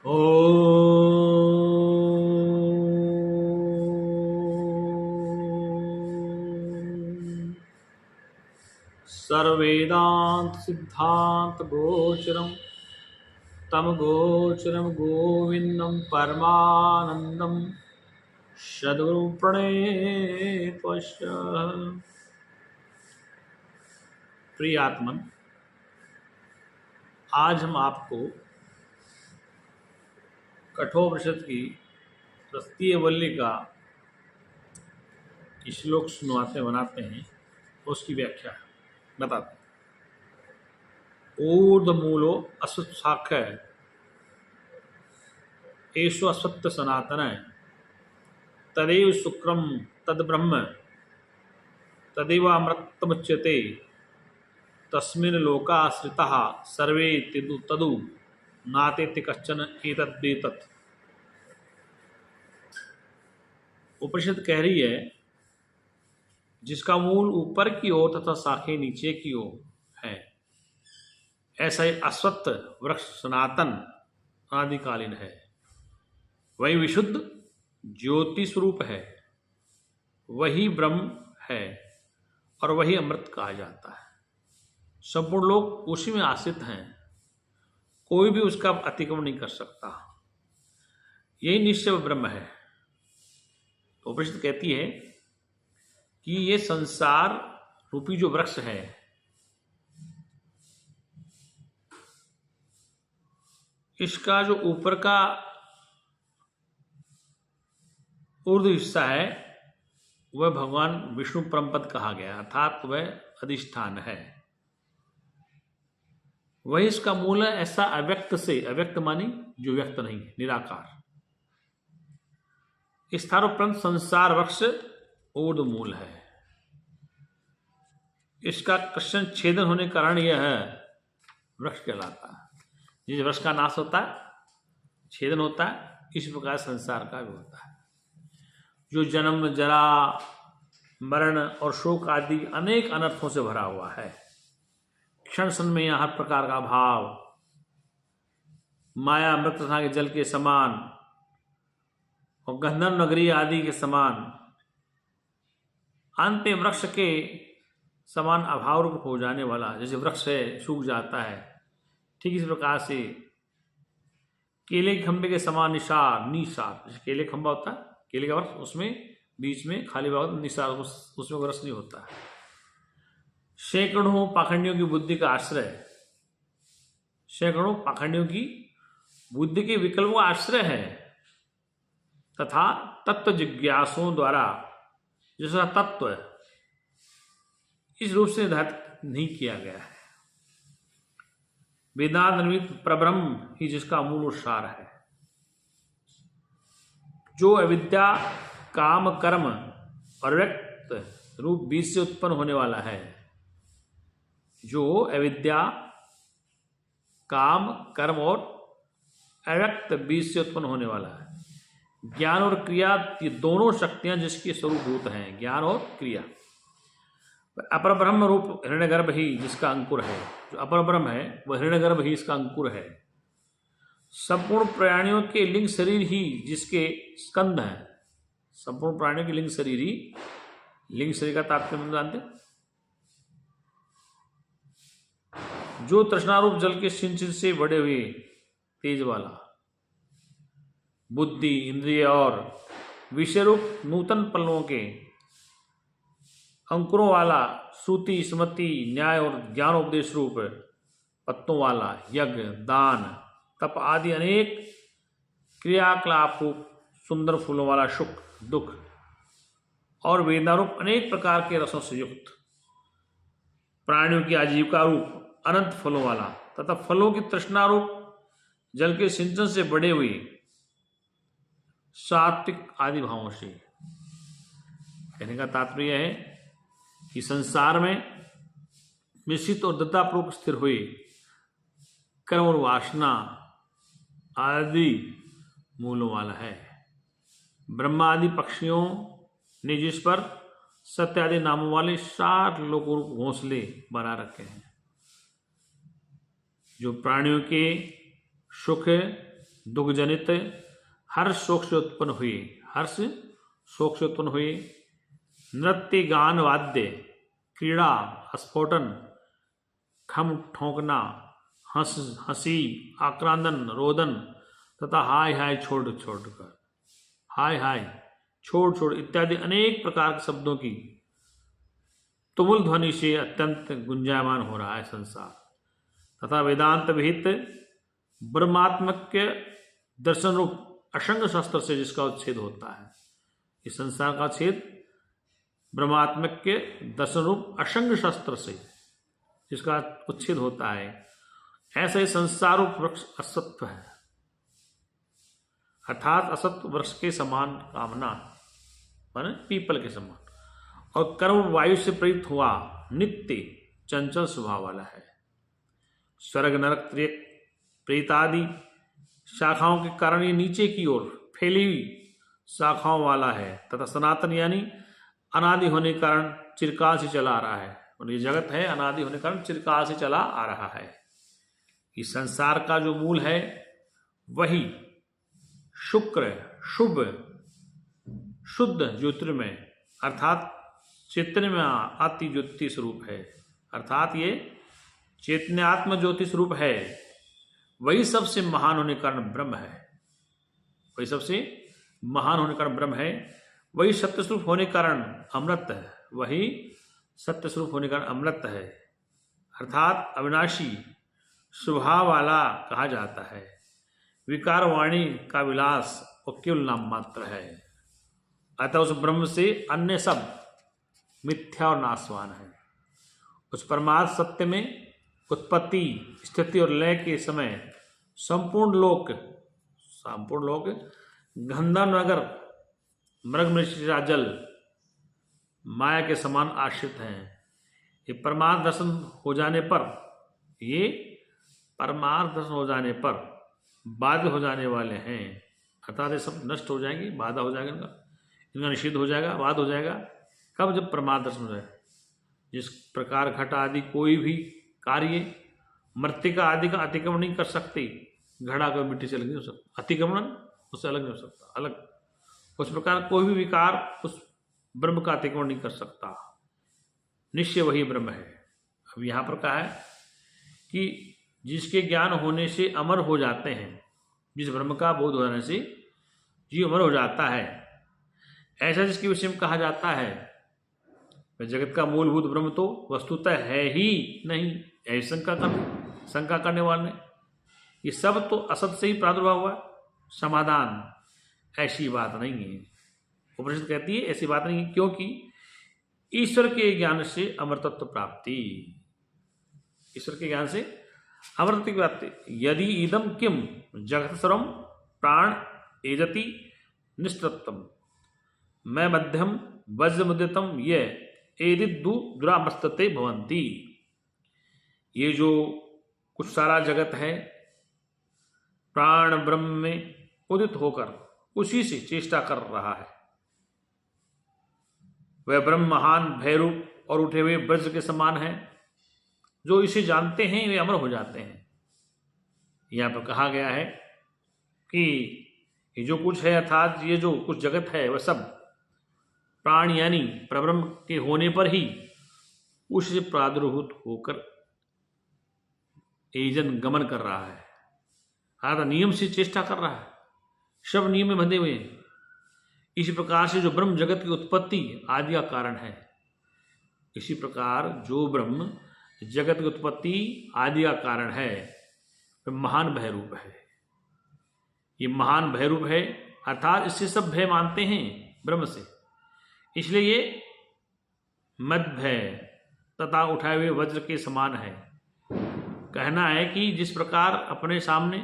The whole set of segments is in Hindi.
ॐ सर्वेदांत सिद्धांत गोचरम तम गोचरम गोविंदम परमानंदम सद्गुरु प्रणेतवश्य। प्रिय आत्मन, आज हम आपको कठोपनिषद की तृतीय वल्ली का श्लोक सुनवाते बनाते हैं, उसकी व्याख्या बताते हैं। ऊर्ध्वमूलो अश्वत्थ शाखा एषु अश्वत्थ सनातन तदेव शुक्रम तद्ब्रह्म तदेवामृतमुच्यते तस्मिन् लोकाश्रिताः सर्वे तदु नातेति कश्चन एतद्वेतत्। उपनिषद कह रही है, जिसका मूल ऊपर की ओर तथा शाखें नीचे की ओर है, ऐसा ही अश्वत्थ वृक्ष सनातन आदिकालीन है। वही विशुद्ध ज्योति स्वरूप है, वही ब्रह्म है और वही अमृत कहा जाता है। संपूर्ण लोग उसी में आश्रित हैं, कोई भी उसका अतिक्रमण नहीं कर सकता। यही निश्चय ब्रह्म है। तो उपनिषद कहती है कि ये संसार रूपी जो वृक्ष है, इसका जो ऊपर का ऊर्ध्व हिस्सा है वह भगवान विष्णु परमपद कहा गया, अर्थात वह अधिष्ठान है। वही इसका मूल है, ऐसा अव्यक्त से, अव्यक्त मानी जो व्यक्त नहीं, निराकार। स्थानोपरंत संसार वृक्ष ऊर्ध्व मूल है। इसका कृष्ण छेदन होने के कारण यह है वृक्ष कहलाता है। जिस वृक्ष का नाश होता है, छेदन होता है, इस प्रकार संसार का भी होता है। जो जन्म, जरा, मरण और शोक आदि अनेक अनर्थों से भरा हुआ है। क्षण क्षण में यहाँ हर प्रकार का भाव, माया मृत तथा के जल के समान और गंधर्व नगरी आदि के समान, अंत में वृक्ष के समान अभाव रूप हो जाने वाला। जैसे वृक्ष है, सूख जाता है, ठीक इस प्रकार से केले के खंभे के समान निसार, जैसे केले खंभा होता है, केले का वृक्ष, उसमें बीच में खाली भाग निसार, उसमें रस नहीं होता। सैकड़ों पाखंडियों की बुद्धि का आश्रय, सैकड़ों पाखंडियों की बुद्धि के विकल्पों का आश्रय है, तथा तत्व जिज्ञासुओं द्वारा जिसका तत्व इस रूप से निर्धारित नहीं किया गया है। वेदांत निर्मित परब्रह्म ही जिसका मूल सार है। जो अविद्या, काम, कर्म और व्यक्त रूप बीज से उत्पन्न होने वाला है, जो अविद्या, काम, कर्म और अव्यक्त बीज से उत्पन्न होने वाला है। ज्ञान और क्रिया, ये दोनों शक्तियां जिसके स्वरूपभूत हैं, ज्ञान और क्रिया। अपर ब्रह्म रूप हिरण्यगर्भ ही जिसका अंकुर है। जो अपर ब्रह्म है वह हिरण्यगर्भ ही इसका अंकुर है। संपूर्ण प्राणियों के लिंग शरीर ही जिसके स्कंद हैं। संपूर्ण प्राणियों के लिंग शरीर ही, लिंग शरीर का तात्पर्य जानते, जो तृष्णारूप जल के सिंचन से बड़े हुए तेज वाला, बुद्धि, इंद्रिय और विषय रूप नूतन पल्लवों के अंकुरों वाला, श्रुति, स्मृति, न्याय और ज्ञानोपदेश रूप पत्तों वाला, यज्ञ, दान, तप आदि अनेक क्रियाकलाप रूप सुंदर फूलों वाला, सुख, दुख और वेदनारूप अनेक प्रकार के रसों से युक्त, प्राणियों की आजीविका रूप अनंत फलों वाला, तथा फलों की तृष्णा रूप जल के सिंचन से बड़े हुए सात्विक आदि भावों से। कहने का तात्पर्य है कि संसार में मिश्रित और दत्तापूर्वक स्थिर हुए कर्म और वासना आदि मूलों वाला है। ब्रह्मा आदि पक्षियों ने जिस पर सत्य आदि नामों वाले 7 लोकरूप घोंसले बना रखे हैं, जो प्राणियों के सुख, दुख जनित हर्ष शोक से उत्पन्न हुए, हर्ष शोक से उत्पन्न हुए, नृत्य गान वाद्य, क्रीड़ा स्फोटन, खम ठोंकना, हंसी आक्रांदन रोदन तथा हाय हाय छोड़ छोड़कर, हाय हाय छोड़ छोड़ इत्यादि अनेक प्रकार के शब्दों की तुमुल ध्वनि से अत्यंत गुंजायमान हो रहा है संसार, तथा वेदांत विहित ब्रह्मात्मक के दर्शन रूप असंग शस्त्र से जिसका उच्छेद होता है। इस संसार का छेद ब्रह्मात्मक के दर्शन रूप असंग शस्त्र से जिसका उच्छेद होता है, ऐसा ही संसार रूप वृक्ष असत्व है, अर्थात असत्व वृक्ष के समान कामना माने पीपल के समान, और कर्म वायु से प्रेरित हुआ नित्य चंचल स्वभाव वाला है। स्वर्ग नरक प्रेत आदि शाखाओं के कारण ये नीचे की ओर फैली हुई शाखाओं वाला है, तथा सनातन यानी अनादि होने के कारण चिरकाल से चला आ रहा है, और ये जगत है अनादि होने के कारण चिरकाल से चला आ रहा है। इस संसार का जो मूल है वही शुक्र शुभ शुद्ध ज्योतिर्मय अर्थात चैतन्य में अति ज्योति स्वरूप है, अर्थात ये चैतन्यात्म ज्योति स्वरूप है। वही सबसे महान होने के कारण ब्रह्म है, वही सबसे महान होने के कारण ब्रह्म है। वही सत्य स्वरूप होने के कारण अमृत है, वही सत्य स्वरूप होने के कारण अमृत है, अर्थात अविनाशी स्वभाव वाला कहा जाता है। विकार वाणी का विलास और केवल नाम मात्र है, अतः उस ब्रह्म से अन्य सब मिथ्या और नाशवान है। उस परमार्थ सत्य में उत्पत्ति स्थिति और लय के समय संपूर्ण लोक गंधर्व नगर मृग मृषा जल माया के समान आश्रित हैं। ये परमार्थ दर्शन हो जाने पर बाध्य हो जाने वाले हैं, अर्थात ये सब नष्ट हो जाएंगे, बाधा हो जाएगा, इनका निषेध हो जाएगा, बाध हो जाएगा। कब? जब परमार्थ दर्शन हो जाए। जिस प्रकार घट आदि कोई भी कार्य मृतिका आदि का अतिक्रमण नहीं कर सकती, घड़ा का मिट्टी से अलग नहीं हो सकता, अतिक्रमण उससे अलग नहीं हो सकता, अलग। उस प्रकार कोई भी विकार उस ब्रह्म का अतिक्रमण नहीं कर सकता, निश्चय वही ब्रह्म है। अब यहाँ पर कहा है कि जिसके ज्ञान होने से अमर हो जाते हैं, जिस ब्रह्म का बोध हो जाने से जीव अमर हो जाता है, ऐसा जिसके विषय में कहा जाता है जगत का मूलभूत ब्रह्म तो वस्तुतः है ही नहीं, ऐसी शंका करने वाले ये सब तो असत से ही प्रादुर्भाव हुआ। समाधान, ऐसी बात नहीं है। उपनिषद कहती है ऐसी बात नहीं है, क्योंकि ईश्वर के ज्ञान से अमरतत्व प्राप्ति, ईश्वर के ज्ञान से अमरतत्व की प्राप्ति। यदि इदम किम जगत सर्वम प्राण एजति निष्ठत्तम मैं मध्यम वज्र मुद्यतम ये एदिदु दुरामस्तते भवंती। ये जो कुछ सारा जगत है प्राण ब्रह्म में उदित होकर उसी से चेष्टा कर रहा है। वह ब्रह्म महान भैरूप और उठे हुए वज्र के समान है। जो इसे जानते हैं वे अमर हो जाते हैं। यहाँ पर कहा गया है कि ये जो कुछ है अर्थात ये जो कुछ जगत है वह सब प्राण यानी परब्रह्म के होने पर ही उससे प्रादुर्भूत होकर एजन गमन कर रहा है, अर्थात नियम से चेष्टा कर रहा है, सब नियम में बंधे हुए हैं। इसी प्रकार से जो ब्रह्म जगत की उत्पत्ति आदि का कारण है, इसी प्रकार जो ब्रह्म जगत की उत्पत्ति आदि का कारण है वह महान भयरूप है। ये महान भयरूप है, अर्थात इससे सब भय मानते हैं ब्रह्म से, इसलिए ये मद भय तथा उठाए हुए वज्र के समान है। कहना है कि जिस प्रकार अपने सामने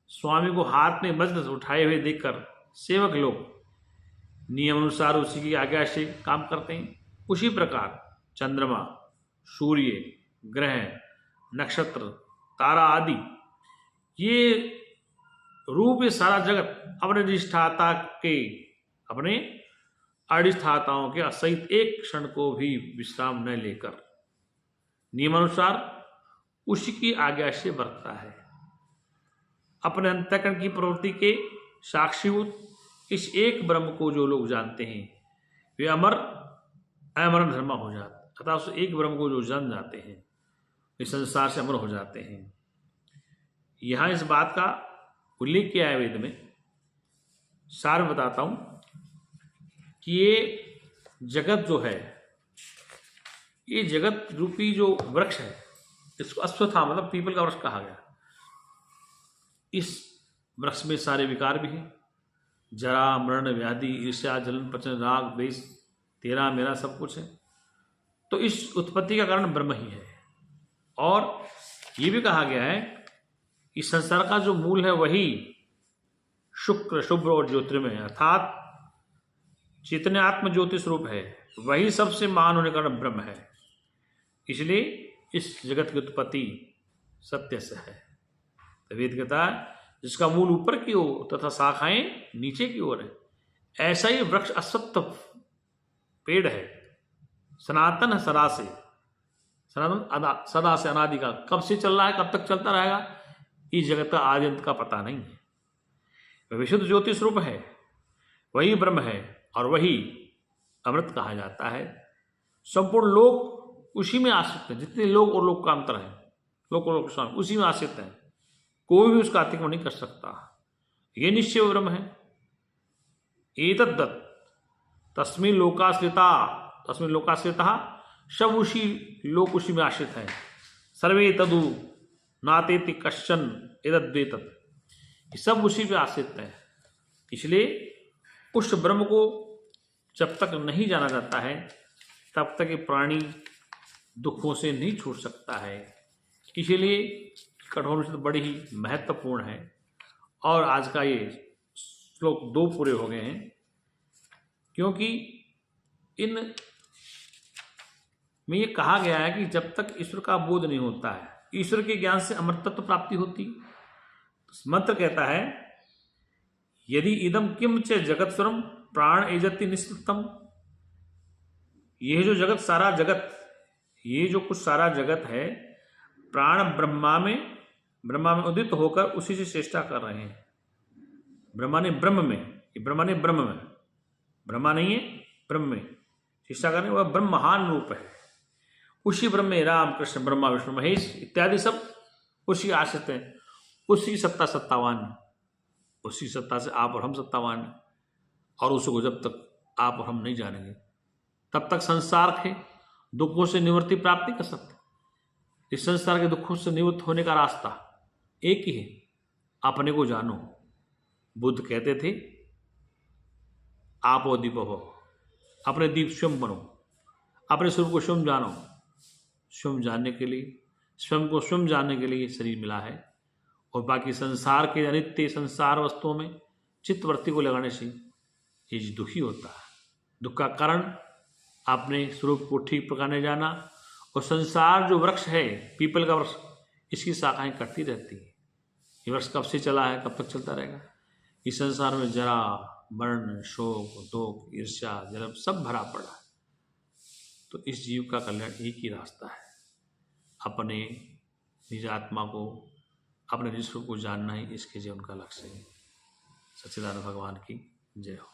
स्वामी को हाथ में वज्र उठाए हुए देखकर सेवक लोग नियम अनुसार उसी की आज्ञा से काम करते हैं, उसी प्रकार चंद्रमा, सूर्य, ग्रह, नक्षत्र, तारा आदि ये रूप, ये सारा जगत अपने अधिष्ठाता के, अपने अधिष्ठाताओं के असहित एक क्षण को भी विश्राम न लेकर नियमानुसार उसी की आज्ञा से बरतता है। अपने अंतःकरण की प्रवृत्ति के साक्षीभूत इस एक ब्रह्म को जो लोग जानते हैं वे अमर धर्मा हो जाते, अर्थात उस एक ब्रह्म को जो जान जाते हैं वे संसार से अमर हो जाते हैं। यहाँ इस बात का उल्लेख किया है वेद में। सार बताता हूं कि ये जगत जो है, ये जगत रूपी जो वृक्ष है, इसको अश्वत्था मतलब पीपल का वृक्ष कहा गया। इस वृक्ष में सारे विकार भी हैं, जरा मरण व्याधि ईर्ष्या जलन पचन राग द्वेष तेरा मेरा सब कुछ है। तो इस उत्पत्ति का कारण ब्रह्म ही है। और ये भी कहा गया है कि संसार का जो मूल है वही शुक्र शुभ्र और ज्योतिर्मय अर्थात चैतन्य आत्म ज्योति स्वरूप है, वही सबसे महान होने का कारण ब्रह्म है। इसलिए इस जगत की उत्पत्ति सत्य से है। तो वेद कहता है जिसका मूल ऊपर की ओर तथा शाखाएं नीचे की ओर है, ऐसा ही वृक्ष अश्वत्थ पेड़ है, सनातन है, सदा से सनातन, सदा से अनादि का। कब से चल रहा है, कब तक चलता रहेगा, इस जगत का आदि अंत का पता नहीं है। वह विशुद्ध ज्योति स्वरूप है, वही ब्रह्म है और वही अमृत कहा जाता है। संपूर्ण लोग उसी में आश्रित हैं, जितने लोग और लोग का अंतर है, लोक और लोक स्वामी उसी में आश्रित हैं, कोई भी उसका अतिक्रमण नहीं कर सकता। ये निश्चय ब्रह्म है। एतद्दत् तस्मिन् लोकाश्रिता सब उसी लोक उसी में आश्रित है। सर्वे तदु नातेति कश्चन एतद्वेतत्, सब उसी पे आश्रित है। इसलिए उस ब्रह्म को जब तक नहीं जाना जाता है तब तक ये प्राणी दुखों से नहीं छूट सकता है। इसलिए कठोपनिषद बड़ी ही महत्वपूर्ण है। और आज का ये श्लोक 2 पूरे हो गए हैं, क्योंकि इन में ये कहा गया है कि जब तक ईश्वर का बोध नहीं होता है, ईश्वर के ज्ञान से अमृतत्व प्राप्ति होती। मंत्र कहता है यदि इदम किम च जगत्स्वरम प्राण एजति निस्तम, यह जो जगत सारा जगत, ये जो कुछ सारा जगत है, प्राण ब्रह्मा में उदित होकर उसी से चेष्टा कर रहे हैं। ब्रह्मा ने ब्रह्म में, ब्रह्मा ने ब्रह्म में, ब्रह्मा नहीं है ब्रह्म में चेष्टा कर रहे हैं। वह ब्रह्म महान रूप है। उसी ब्रह्म में राम कृष्ण ब्रह्मा विष्णु महेश इत्यादि सब उसी आश्रित हैं। उसी सत्ता सत्तावान, उसी सत्ता से आप और हम सत्तावान हैं। और उसको जब तक आप और हम नहीं जानेंगे तब तक संसार के दुखों से निवृत्ति प्राप्त नहीं कर सकते। इस संसार के दुखों से निवृत्त होने का रास्ता एक ही है, अपने को जानो। बुद्ध कहते थे आपो दीप हो, अपने दीप स्वयं बनो, अपने स्वरूप को स्वयं जानो। स्वयं जानने के लिए, स्वयं को स्वयं जानने के लिए शरीर मिला है। और बाकी संसार के अनित्य संसार वस्तुओं में चित्तवृत्ति को लगाने से ये दुखी होता है। दुख का कारण अपने स्वरूप को ठीक प्रकार नहीं जाना। और संसार जो वृक्ष है, पीपल का वृक्ष, इसकी शाखाएं कटती रहती है। ये वृक्ष कब से चला है, कब तक चलता रहेगा। इस संसार में जरा मरण शोक दुख ईर्ष्या जलन सब भरा पड़ा है। तो इस जीव का कल्याण एक ही रास्ता है, अपने निज आत्मा को, अपने निज स्वरूप को जानना ही इसके जीवन का लक्ष्य है। सच्चिदानंद भगवान की जय हो।